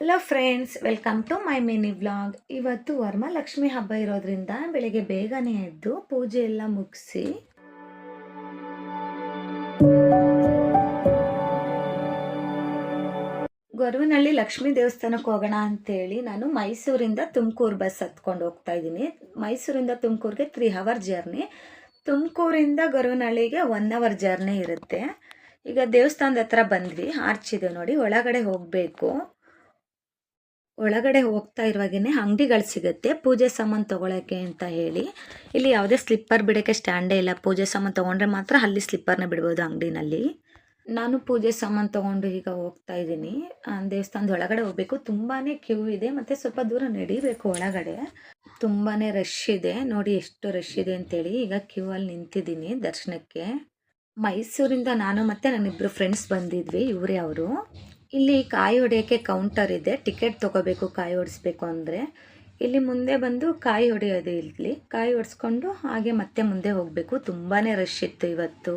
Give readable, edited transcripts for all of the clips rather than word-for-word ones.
Hello friends, welcome to my mini vlog. ಇವತ್ತು ವರಮಹಾಲಕ್ಷ್ಮಿ ಹಬ್ಬ ಇರೋದ್ರಿಂದ ಬೆಳಿಗ್ಗೆ ಬೇಗನೆ ಎದ್ದು ಪೂಜೆ ಎಲ್ಲ ಮುಗಿಸಿ ಗೊರವನಹಳ್ಳಿ ಲಕ್ಷ್ಮೀ ದೇವಸ್ಥಾನಕ್ಕೆ ಹೋಗೋಣ ಅಂತೇಳಿ ನಾನು ಮೈಸೂರಿಂದ ತುಮಕೂರು ಬಸ್ ಹತ್ಕೊಂಡು ಹೋಗ್ತಾ ಇದ್ದೀನಿ. ಮೈಸೂರಿಂದ ತುಮಕೂರಿಗೆ 3 ಅವರ್ ಜರ್ನಿ, ತುಮಕೂರಿಂದ ಗೊರವನಹಳ್ಳಿಗೆ 1 ಅವರ್ ಜರ್ನಿ ಇರುತ್ತೆ. ಈಗ ದೇವಸ್ಥಾನದ ಹತ್ರ ಬಂದ್ವಿ, ಆರ್ಚ್ ಇದೆ ನೋಡಿ, ಒಳಗಡೆ ಹೋಗಬೇಕು. ಒಳಗಡೆ ಹೋಗ್ತಾ ಇರುವಾಗೇನೆ ಅಂಗಡಿಗಳು ಸಿಗುತ್ತೆ ಪೂಜೆ ಸಾಮಾನು ತೊಗೊಳಕ್ಕೆ ಅಂತ ಹೇಳಿ. ಇಲ್ಲಿ ಯಾವುದೇ ಸ್ಲಿಪ್ಪರ್ ಬಿಡೋಕ್ಕೆ ಸ್ಟ್ಯಾಂಡೇ ಇಲ್ಲ. ಪೂಜೆ ಸಾಮಾನು ತೊಗೊಂಡ್ರೆ ಮಾತ್ರ ಅಲ್ಲಿ ಸ್ಲಿಪ್ಪರ್ನ ಬಿಡ್ಬೋದು ಅಂಗಡಿನಲ್ಲಿ. ನಾನು ಪೂಜೆ ಸಾಮಾನು ತೊಗೊಂಡು ಈಗ ಹೋಗ್ತಾ ಇದ್ದೀನಿ. ದೇವಸ್ಥಾನದ ಒಳಗಡೆ ಹೋಗಬೇಕು. ತುಂಬಾ ಕ್ಯೂ ಇದೆ ಮತ್ತು ಸ್ವಲ್ಪ ದೂರ ನಡಿಬೇಕು ಒಳಗಡೆ. ತುಂಬಾ ರಶ್ ಇದೆ ನೋಡಿ, ಎಷ್ಟು ರಶ್ ಇದೆ ಅಂತೇಳಿ. ಈಗ ಕ್ಯೂ ಅಲ್ಲಿ ನಿಂತಿದ್ದೀನಿ ದರ್ಶನಕ್ಕೆ. ಮೈಸೂರಿಂದ ನಾನು ಮತ್ತು ನನ್ನಿಬ್ಬರು ಫ್ರೆಂಡ್ಸ್ ಬಂದಿದ್ವಿ, ಇವರೇ ಅವರು. ಇಲ್ಲಿ ಕಾಯಿ ಹೊಡೆಯೋಕ್ಕೆ ಕೌಂಟರ್ ಇದೆ. ಟಿಕೆಟ್ ತೊಗೋಬೇಕು ಕಾಯಿ ಹೊಡಿಸ್ಬೇಕು ಅಂದರೆ. ಇಲ್ಲಿ ಮುಂದೆ ಬಂದು ಕಾಯಿ ಹೊಡೆಯೋದು. ಇಲ್ಲಿ ಕಾಯಿ ಹೊಡೆಸ್ಕೊಂಡು ಹಾಗೆ ಮತ್ತೆ ಮುಂದೆ ಹೋಗಬೇಕು. ತುಂಬಾ ರಶ್ ಇತ್ತು ಇವತ್ತು.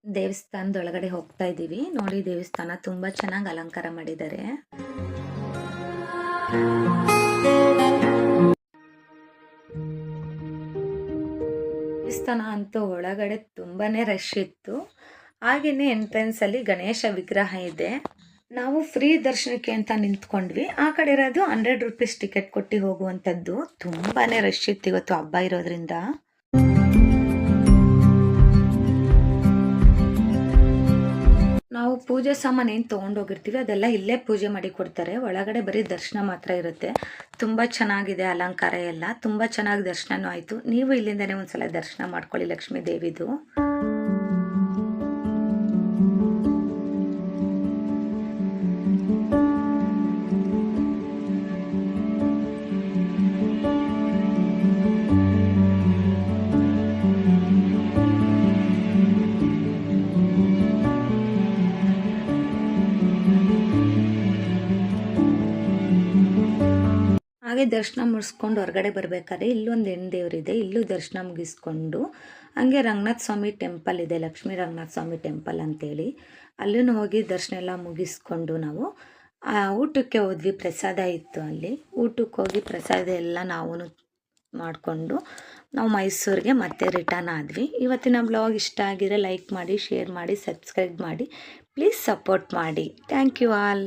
ದೇವಸ್ಥಾನದೊಳಗಡೆ ಹೋಗ್ತಾ ಇದ್ದೀವಿ ನೋಡಿ. ದೇವಸ್ಥಾನ ತುಂಬ ಚೆನ್ನಾಗಿ ಅಲಂಕಾರ ಮಾಡಿದ್ದಾರೆ. ದೇವಸ್ಥಾನ ಅಂತೂ ಒಳಗಡೆ ತುಂಬಾ ರಶ್ ಇತ್ತು. ಹಾಗೆಯೇ ಎಂಟ್ರೆನ್ಸಲ್ಲಿ ಗಣೇಶ ವಿಗ್ರಹ ಇದೆ. ನಾವು ಫ್ರೀ ದರ್ಶನಕ್ಕೆ ಅಂತ ನಿಂತ್ಕೊಂಡ್ವಿ. ಆ ಕಡೆ ಇರೋದು 100 ರೂಪೀಸ್ ಟಿಕೆಟ್ ಕೊಟ್ಟು ಹೋಗುವಂಥದ್ದು. ತುಂಬಾ ರಶ್ ಇತ್ತು ಇವತ್ತು ಹಬ್ಬ ಇರೋದ್ರಿಂದ. ನಾವು ಪೂಜೆ ಸಾಮಾನು ಏನು ತೊಗೊಂಡೋಗಿರ್ತೀವಿ ಅದೆಲ್ಲ ಇಲ್ಲೇ ಪೂಜೆ ಮಾಡಿ ಕೊಡ್ತಾರೆ. ಒಳಗಡೆ ಬರೀ ದರ್ಶನ ಮಾತ್ರ ಇರುತ್ತೆ. ತುಂಬ ಚೆನ್ನಾಗಿದೆ ಅಲಂಕಾರ ಎಲ್ಲ. ತುಂಬ ಚೆನ್ನಾಗಿ ದರ್ಶನನೂ ಆಯಿತು. ನೀವು ಇಲ್ಲಿಂದನೇ ಒಂದ್ಸಲ ದರ್ಶನ ಮಾಡ್ಕೊಳ್ಳಿ ಲಕ್ಷ್ಮೀ ದೇವಿದು. ಹಾಗೆ ದರ್ಶನ ಮುಗಿಸ್ಕೊಂಡು ಹೊರಗಡೆ ಬರಬೇಕಾದ್ರೆ ಇಲ್ಲೊಂದು ಹೆಣ್ಣು ದೇವರಿದೆ. ಇಲ್ಲೂ ದರ್ಶನ ಮುಗಿಸ್ಕೊಂಡು ಹಾಗೆ ರಂಗನಾಥ ಸ್ವಾಮಿ ಟೆಂಪಲ್ ಇದೆ, ಲಕ್ಷ್ಮೀ ರಂಗನಾಥ ಸ್ವಾಮಿ ಟೆಂಪಲ್ ಅಂತೇಳಿ. ಅಲ್ಲೂ ಹೋಗಿ ದರ್ಶನ ಎಲ್ಲ ಮುಗಿಸ್ಕೊಂಡು ನಾವು ಊಟಕ್ಕೆ ಹೋದ್ವಿ. ಪ್ರಸಾದ ಇತ್ತು ಅಲ್ಲಿ. ಊಟಕ್ಕೆ ಹೋಗಿ ಪ್ರಸಾದ ಎಲ್ಲ ನಾವು ಮಾಡಿಕೊಂಡು ನಾವು ಮೈಸೂರಿಗೆ ಮತ್ತೆ ರಿಟರ್ನ್ ಆದ್ವಿ. ಇವತ್ತಿನ ಬ್ಲಾಗ್ ಇಷ್ಟ ಆಗಿದ್ರೆ ಲೈಕ್ ಮಾಡಿ, ಶೇರ್ ಮಾಡಿ, ಸಬ್ಸ್ಕ್ರೈಬ್ ಮಾಡಿ. ಪ್ಲೀಸ್ ಸಪೋರ್ಟ್ ಮಾಡಿ. Thank you all.